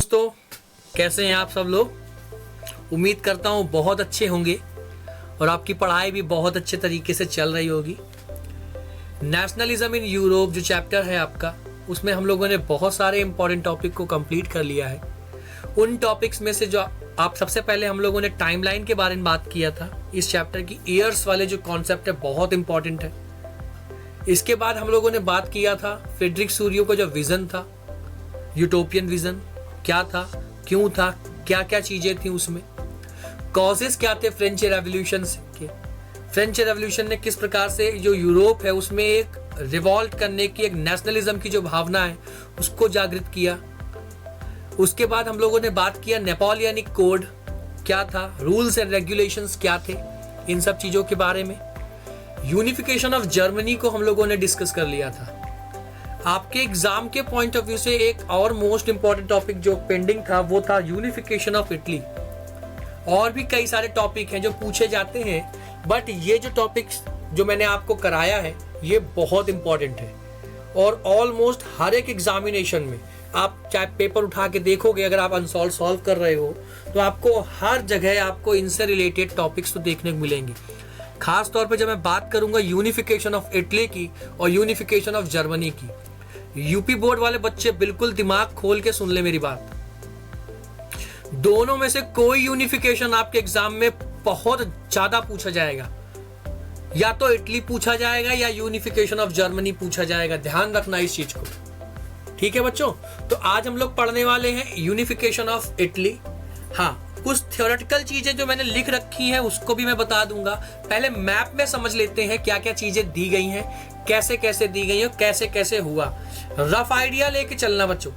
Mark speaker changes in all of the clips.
Speaker 1: दोस्तों, कैसे हैं आप सब लोग। उम्मीद करता हूँ बहुत अच्छे होंगे और आपकी पढ़ाई भी बहुत अच्छे तरीके से चल रही होगी। नेशनलिज्म इन यूरोप जो चैप्टर है आपका, उसमें हम लोगों ने बहुत सारे इंपॉर्टेंट टॉपिक को कंप्लीट कर लिया है। उन टॉपिक्स में से जो आप सबसे पहले हम लोगों ने टाइमलाइन के बारे में बात किया था। इस चैप्टर की ईयर्स वाले जो कॉन्सेप्ट है बहुत इंपॉर्टेंट है। इसके बाद हम लोगों ने बात किया था फ्रेडरिक सूरियो का जो विजन था, यूटोपियन विजन क्या था, क्यों था, क्या क्या चीजें थी उसमें, कॉजेस क्या थे फ्रेंच रेवोल्यूशन के। फ्रेंच रेवोल्यूशन ने किस प्रकार से जो यूरोप है उसमें एक रिवॉल्ट करने की, एक नेशनलिज्म की जो भावना है उसको जागृत किया। उसके बाद हम लोगों ने बात किया नेपोलियनिक कोड क्या था, रूल्स एंड रेगुलेशंस क्या थे, इन सब चीजों के बारे में। यूनिफिकेशन ऑफ जर्मनी को हम लोगों ने डिस्कस कर लिया था। आपके एग्जाम के पॉइंट ऑफ व्यू से एक और मोस्ट इंपॉर्टेंट टॉपिक जो पेंडिंग था वो था यूनिफिकेशन ऑफ इटली। और भी कई सारे टॉपिक हैं जो पूछे जाते हैं, बट ये जो टॉपिक्स जो मैंने आपको कराया है ये बहुत इंपॉर्टेंट है। और ऑलमोस्ट हर एक एग्जामिनेशन में आप चाहे पेपर उठा के देखोगे, अगर आप अनसॉल्व सॉल्व कर रहे हो तो आपको हर जगह आपको इनसे रिलेटेड टॉपिक्स तो देखने को मिलेंगे। खास तौर पे जब मैं बात करूंगा यूनिफिकेशन ऑफ इटली की और यूनिफिकेशन ऑफ जर्मनी की, यूपी बोर्ड वाले बच्चे बिल्कुल दिमाग खोल के सुन ले मेरी बात। दोनों में से कोई यूनिफिकेशन आपके एग्जाम में बहुत ज्यादा पूछा जाएगा, या तो इटली पूछा जाएगा या यूनिफिकेशन ऑफ जर्मनी पूछा जाएगा। ध्यान रखना इस चीज को, ठीक है बच्चों। तो आज हम लोग पढ़ने वाले हैं यूनिफिकेशन ऑफ इटली। हाँ, कुछ थ्योरेटिकल चीजें जो मैंने लिख रखी हैं उसको भी मैं बता दूंगा। पहले मैप में समझ लेते हैं क्या क्या चीजें दी गई हैं, कैसे कैसे दी गई है, कैसे कैसे हुआ। रफ आइडिया लेके चलना बच्चों,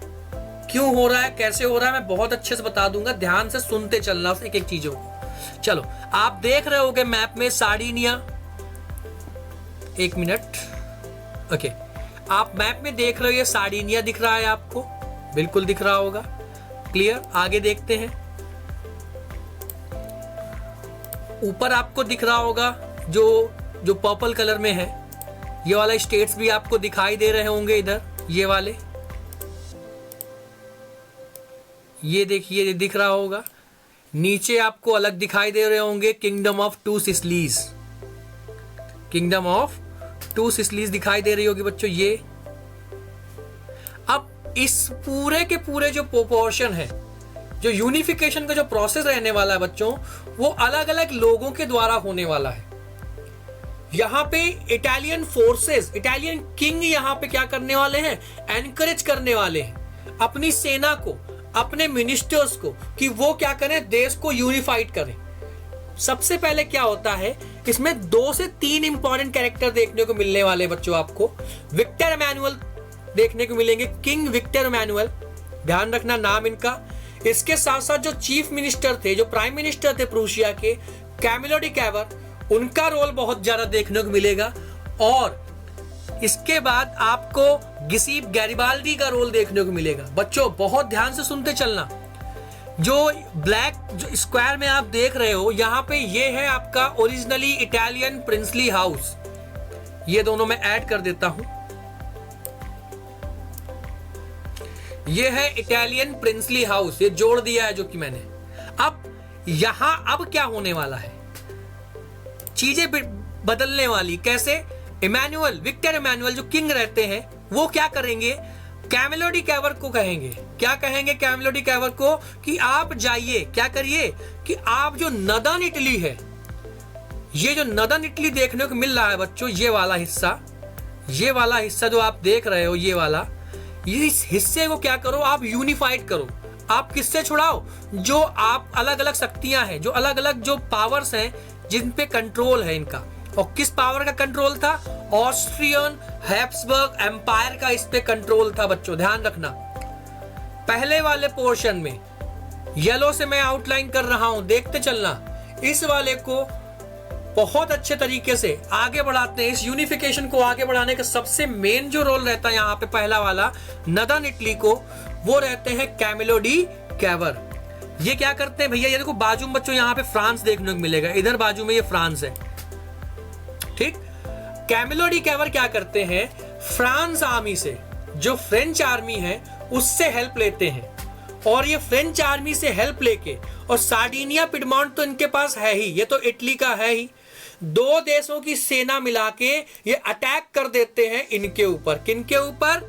Speaker 1: क्यों हो रहा है, कैसे हो रहा है, मैं बहुत अच्छे से बता दूंगा। ध्यान से सुनते चलना एक एक चीजों को। चलो, आप देख रहे होगे मैप में सार्डिनिया, एक मिनट, ओके, आप मैप में देख रहे हो ये सार्डिनिया दिख रहा है आपको, बिल्कुल दिख रहा होगा, क्लियर। आगे देखते हैं, ऊपर आपको दिख रहा होगा जो पर्पल कलर में है, ये वाला स्टेट्स भी आपको दिखाई दे रहे होंगे इधर, ये वाले, ये देखिए, ये दिख रहा होगा। नीचे आपको अलग दिखाई दे रहे होंगे kingdom of two Sicilies, kingdom of two Sicilies दिखाई दे रही होगी बच्चों ये। अब इस पूरे के पूरे जो प्रोपोर्शन है, जो यूनिफिकेशन का जो प्रोसेस रहने वाला है बच्चों, वो अलग अलग लोगों के द्वारा होने वाला है। यहां पे इटालियन फोर्सेस, इटालियन किंग यहां पे क्या करने वाले हैं, एनकरेज करने वाले हैं अपनी सेना को, अपने मिनिस्टर्स को, कि वो क्या करें, देश को यूनिफाइड करें। सबसे पहले क्या होता है, इसमें 2 से 3 इंपॉर्टेंट कैरेक्टर देखने को मिलने वाले बच्चों आपको। विक्टर एमैनुअल देखने को मिलेंगे, किंग विक्टर एमैनुअल, ध्यान रखना नाम इनका। इसके साथ साथ जो चीफ मिनिस्टर थे, जो प्राइम मिनिस्टर थे प्रूशिया के, कैमिलो डी कैवर, उनका रोल बहुत ज्यादा देखने को मिलेगा। और इसके बाद आपको गिसीप गैरिबाल्डी का रोल देखने को मिलेगा। बच्चों बहुत ध्यान से सुनते चलना। जो ब्लैक जो स्क्वायर में आप देख रहे हो यहाँ पे, ये है आपका ओरिजिनली इटालियन प्रिंसली हाउस। ये दोनों मैं ऐड कर देता हूं, ये है इटालियन प्रिंसली हाउस, ये जोड़ दिया है जो कि मैंने। अब यहां अब क्या होने वाला है, चीजें बदलने वाली। कैसे, इमैनुअल, विक्टर इमैनुअल जो किंग रहते हैं वो क्या करेंगे, कैमिलो डी कैवर को कहेंगे, क्या कहेंगे कैमिलो डी कैवर को, कि आप जाइए, क्या करिए, कि आप जो नदर्न इटली है, ये जो नदर्न इटली देखने को मिल रहा है बच्चों, ये वाला हिस्सा, ये वाला हिस्सा जो आप देख रहे हो, ये वाला, ये इस हिस्से को क्या करो, आप यूनिफाइड करो। आप किससे छुड़ाओ, जो आप अलग अलग शक्तियां हैं, जो अलग अलग जो पावर्स हैं जिन पे कंट्रोल है इनका। और किस पावर का कंट्रोल था, ऑस्ट्रियन हैब्सबर्ग एम्पायर का इस पे कंट्रोल था बच्चों, ध्यान रखना। पहले वाले पोर्शन में येलो से मैं आउटलाइन कर रहा हूं, देखते चलना। इस वाले को बहुत अच्छे तरीके से आगे बढ़ाते हैं। इस यूनिफिकेशन को आगे बढ़ाने का सबसे मेन जो रोल रहता है यहाँ पे, पहला वाला नदर्न इटली को, वो रहते हैं कैमिलो डी कैवर। ये क्या करते हैं भैया, ये देखो बाजू में बच्चों यहाँ पे फ्रांस देखने को मिलेगा, इधर बाजू में ये फ्रांस है, ठीक। कैमिलो डी कैवर क्या करते हैं, फ्रांस आर्मी से, जो फ्रेंच आर्मी है उससे हेल्प लेते हैं और ये फ्रेंच आर्मी से हेल्प लेके, और सार्डिनिया पिडमॉन्ट तो इनके पास है ही, ये तो इटली का है ही, दो देशों की सेना मिला के ये अटैक कर देते हैं इनके ऊपर। किनके ऊपर?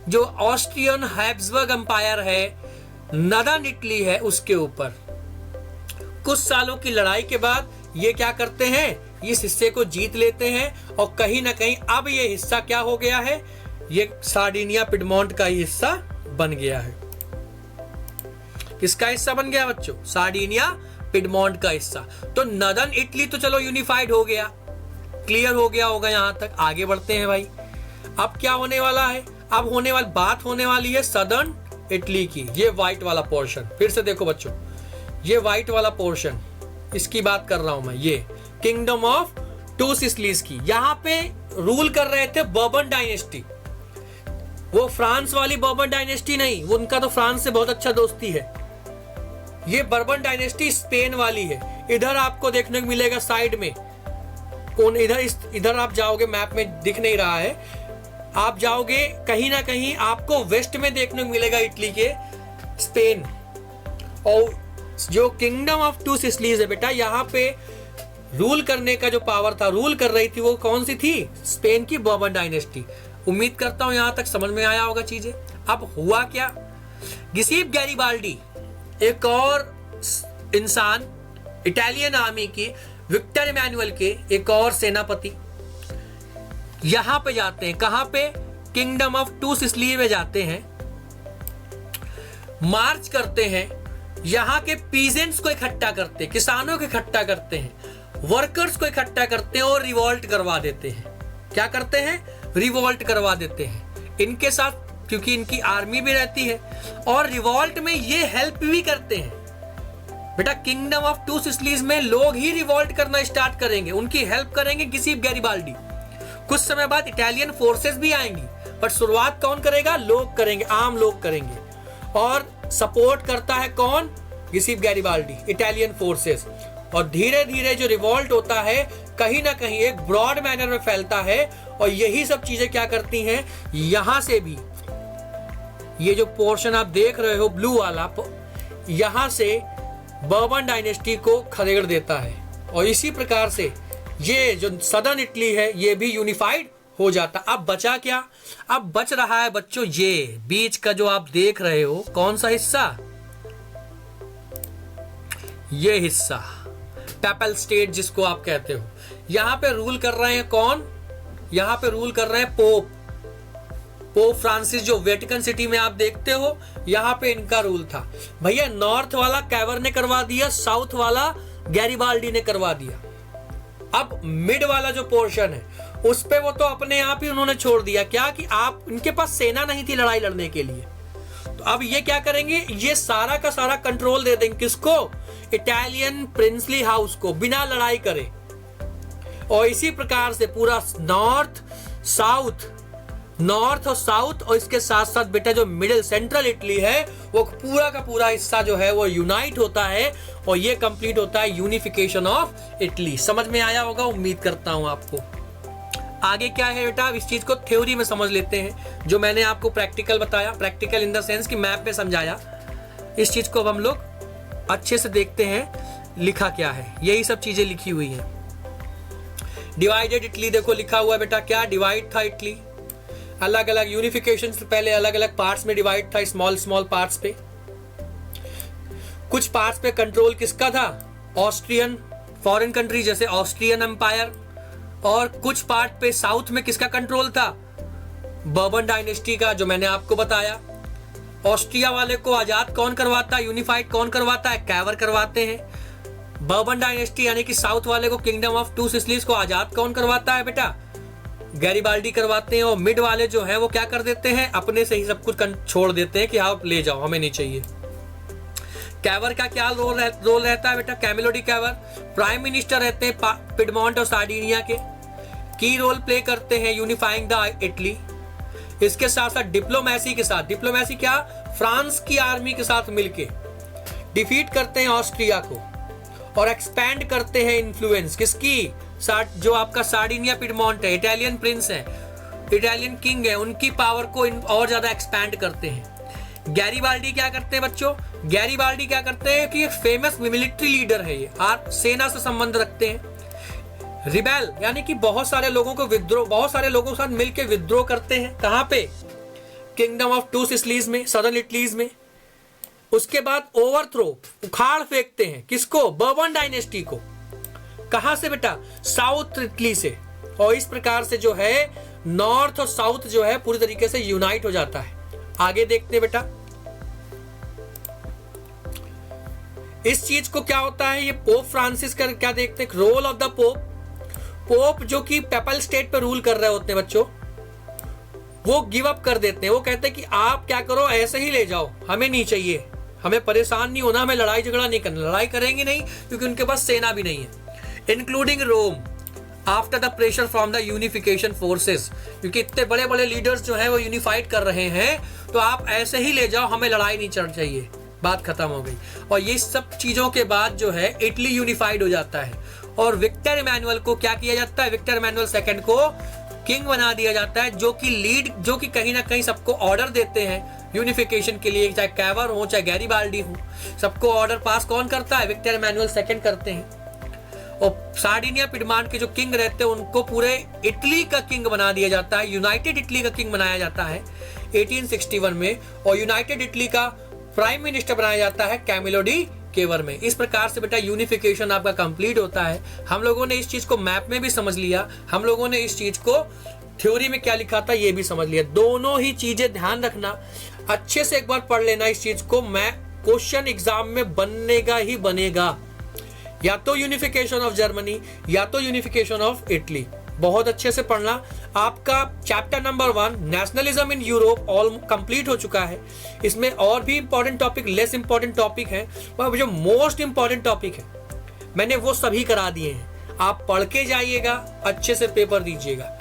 Speaker 1: जो ऑस्ट्रियन हैब्सबर्ग एम्पायर है, नदर्न इटली है, उसके ऊपर। कुछ सालों की लड़ाई के बाद ये क्या करते हैं, इस हिस्से को जीत लेते हैं, और कहीं ना कहीं अब ये हिस्सा क्या हो गया है, ये सार्डिनिया पिडमॉन्ट का ही हिस्सा बन गया है। किसका हिस्सा बन गया बच्चों? सार्डिनिया पिडमॉन्ट का हिस्सा। तो नदर्न इटली तो चलो यूनिफाइड हो गया, क्लियर हो गया होगा यहां तक। आगे बढ़ते हैं भाई, अब क्या होने वाला है? अब बात होने वाली है सदर्न इटली की। ये व्हाइट वाला पोर्शन, फिर से देखो बच्चों, ये व्हाइट वाला पोर्शन, इसकी बात कर रहा हूं मैं। ये किंगडम ऑफ टू सिसिलीज की, यहां पे रूल कर रहे थे बर्बन डायनेस्टी। वो फ्रांस वाली बर्बन डायनेस्टी नहीं, वो उनका तो फ्रांस से बहुत अच्छा दोस्ती है। ये बर्बन डायनेस्टी स्पेन वाली है। इधर आपको देखने को मिलेगा साइड में, कौन इधर आप जाओगे, मैप में दिख नहीं रहा है, आप जाओगे कहीं ना कहीं आपको वेस्ट में देखने को मिलेगा इटली के स्पेन। और जो किंगडम ऑफ टू सिसिलीज है बेटा, यहाँ पे रूल करने का जो पावर था, रूल कर रही थी, वो कौन सी थी? स्पेन की बर्बन डायनेस्टी। उम्मीद करता हूं यहां तक समझ में आया होगा चीजें। अब हुआ क्या, गिसेप गैरिबाल्डी एक और इंसान, इटालियन आर्मी की विक्टर इमैनुअल के एक और सेनापति यहां पे जाते हैं। कहां पे? किंगडम ऑफ टू सिसिली में जाते हैं, मार्च करते हैं, यहां के पीजेंट्स को इकट्ठा करते हैं, किसानों को इकट्ठा करते हैं, वर्कर्स को इकट्ठा करते हैं और रिवॉल्ट करवा देते हैं। क्या करते हैं? रिवॉल्ट करवा देते हैं इनके साथ, क्योंकि इनकी आर्मी भी रहती है और रिवॉल्ट में ये हेल्प भी करते हैं। बेटा किंगडम ऑफ टू सिसिलीज में लोग ही रिवॉल्ट करना स्टार्ट करेंगे, उनकी हेल्प करेंगे गिसेप गैरिबाल्डी। कुछ समय बाद इटालियन फोर्सेस भी आएंगी, पर शुरुआत कौन करेगा? लोग करेंगे, आम लोग करेंगे। और सपोर्ट करता है कौन? गिसेप गैरिबाल्डी, इटालियन फोर्सेस। और धीरे धीरे जो रिवॉल्ट होता है कहीं ना कहीं एक ब्रॉड मैनर में फैलता है, और यही सब चीजें क्या करती हैं, यहां से भी ये जो पोर्शन आप देख रहे हो ब्लू वाला, यहां से बर्बन डायनेस्टी को खदेड़ देता है। और इसी प्रकार से ये जो सदर्न इटली है ये भी यूनिफाइड हो जाता। अब बचा क्या? अब बच रहा है बच्चों ये बीच का जो आप देख रहे हो, कौन सा हिस्सा? ये हिस्सा, पैपल स्टेट जिसको आप कहते हो। यहां पे रूल कर रहे हैं कौन? यहां पे रूल कर रहे हैं पोप फ्रांसिस, जो वेटिकन सिटी में आप देखते हो, यहां पे इनका रूल था। भैया नॉर्थ वाला कैवर ने करवा दिया, साउथ वाला गैरिबाल्डी ने करवा दिया। अब मिड वाला जो पोर्शन है उस पे वो तो अपने आप ही उन्होंने छोड़ दिया। क्या कि आप, इनके पास सेना नहीं थी लड़ाई लड़ने के लिए, तो अब ये क्या करेंगे, ये सारा का सारा कंट्रोल दे देंगे किसको? इटालियन प्रिंसली हाउस को, बिना लड़ाई करे। और इसी प्रकार से पूरा नॉर्थ और साउथ, और इसके साथ साथ बेटा जो मिडिल सेंट्रल इटली है, वो पूरा का पूरा हिस्सा जो है वो यूनाइट होता है, और ये कंप्लीट होता है यूनिफिकेशन ऑफ इटली। समझ में आया होगा, उम्मीद करता हूं आपको। आगे क्या है बेटा, इस चीज को थ्योरी में समझ लेते हैं, जो मैंने आपको प्रैक्टिकल बताया, प्रैक्टिकल इन द सेंस कि मैप में समझाया। इस चीज को अब हम लोग अच्छे से देखते हैं लिखा क्या है। यही सब चीजें लिखी हुई हैं। डिवाइडेड इटली देखो लिखा हुआ है बेटा, क्या डिवाइड था इटली, अलग अलग यूनिफिकेशन से पहले अलग अलग पार्ट्स में डिवाइड था, स्मॉल पार्ट्स पे। कुछ पार्ट्स पे कंट्रोल किसका था? ऑस्ट्रियन, फॉरेन कंट्री जैसे ऑस्ट्रियन एम्पायर। और कुछ पार्ट पे साउथ में किसका कंट्रोल था? बर्बन डायनेस्टी का, जो मैंने आपको बताया। ऑस्ट्रिया वाले को आजाद कौन करवाता है, यूनिफाइड कौन करवाता है? कैवर करवाते हैं। बर्बन डायनेस्टी यानी कि साउथ वाले को, किंगडम ऑफ टू सिसिलीज को आजाद कौन करवाता है बेटा? गैरिबाल्डी करवाते हैं। और मिड वाले जो है वो क्या कर देते हैं, अपने से ही सब कुछ छोड़ देते हैं कि आप ले जाओ, हमें नहीं चाहिए। कैवर का क्या रोल रहता है बेटा? Camillo di Cavour prime minister रहते हैं पिडमॉन्ट और सार्डिनिया के, की रोल प्ले करते हैं यूनिफाइंग द इटली। इसके साथ साथ डिप्लोमेसी के साथ, डिप्लोमेसी क्या, फ्रांस की आर्मी के साथ मिलके डिफीट करते हैं ऑस्ट्रिया को, और एक्सपैंड करते हैं इन्फ्लुएंस किसकी, जो आपका सार्डिनिया पिडमॉन्ट है, इटालियन प्रिंस है, इटालियन किंग है, उनकी पावर को और ज्यादा एक्सपैंड करते हैं। गैरीबाल्डी क्या करते हैं बच्चों? गैरीबाल्डी क्या करते हैं कि एक फेमस मिलिट्री लीडर है, ये सेना से संबंध रखते हैं। रिबेल यानी कि बहुत सारे लोगों के साथ मिलकर विद्रोह करते हैं। कहां पे? किंगडम ऑफ टू सिसिलीज में, सदर्न इटलीज में। उसके बाद ओवरथ्रो, उखाड़ फेंकते हैं किसको? बर्बन डायनेस्टी को। कहां से बेटा? साउथ इटली से। और इस प्रकार से जो है नॉर्थ और साउथ जो है पूरी तरीके से यूनाइट हो जाता है। आगे देखते हैं बेटा, इस चीज को क्या होता है, ये पोप फ्रांसिस का क्या देखते हैं, रोल ऑफ द पोप जो कि पेपल स्टेट पे रूल कर रहे होते हैं बच्चों, वो गिव अप कर देते हैं। वो कहते हैं कि आप क्या करो, ऐसे ही ले जाओ, हमें नहीं चाहिए, हमें परेशान नहीं होना, हमें लड़ाई झगड़ा नहीं करना। लड़ाई करेंगे नहीं क्योंकि उनके पास सेना भी नहीं है। Including Rome after the pressure from the unification forces, क्योंकि इतने बड़े बड़े लीडर्स जो हैं वो यूनिफाइड कर रहे हैं, तो आप ऐसे ही ले जाओ, हमें लड़ाई नहीं चढ़ चाहिए। बात खत्म हो गई। और ये सब चीजों के बाद जो है इटली यूनिफाइड हो जाता है और विक्टर इमैनुअल को क्या किया जाता है? विक्टर इमैनुअल सेकंड को किंग बना दिया जाता है, जो कि कहीं ना कहीं सबको ऑर्डर देते हैं यूनिफिकेशन के लिए, चाहे कैवर हो चाहे गैरीबाल्डी हो, सबको ऑर्डर पास कौन करता है? विक्टर इमैनुअल सेकंड करते हैं। और सार्डिनिया पिडमांट के जो किंग रहते हैं उनको पूरे इटली का किंग बना दिया जाता है, यूनाइटेड इटली का किंग बनाया जाता है 1861 में। और यूनाइटेड इटली का प्राइम मिनिस्टर बनाया जाता है कैमिलो डी केवर में। इस प्रकार से बेटा यूनिफिकेशन आपका कंप्लीट होता है। हम लोगों ने इस चीज को मैप में भी समझ लिया, हम लोगों ने इस चीज को थ्योरी में क्या लिखा था ये भी समझ लिया। दोनों ही चीजें ध्यान रखना, अच्छे से एक बार पढ़ लेना इस चीज को। मैं क्वेश्चन एग्जाम में बनेगा ही बनेगा, या तो यूनिफिकेशन ऑफ जर्मनी या तो यूनिफिकेशन ऑफ इटली। बहुत अच्छे से पढ़ना। आपका chapter number 1 nationalism in Europe all complete हो चुका है। इसमें और भी important topic, less important topic है, पर जो मोस्ट इंपॉर्टेंट टॉपिक है मैंने वो सभी करा दिए हैं। आप पढ़ के जाइएगा, अच्छे से पेपर दीजिएगा।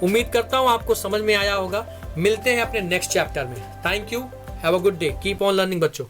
Speaker 1: उम्मीद करता हूं आपको समझ में आया होगा। मिलते हैं अपने नेक्स्ट चैप्टर में। Thank you, have a good day, keep on learning बच्चों।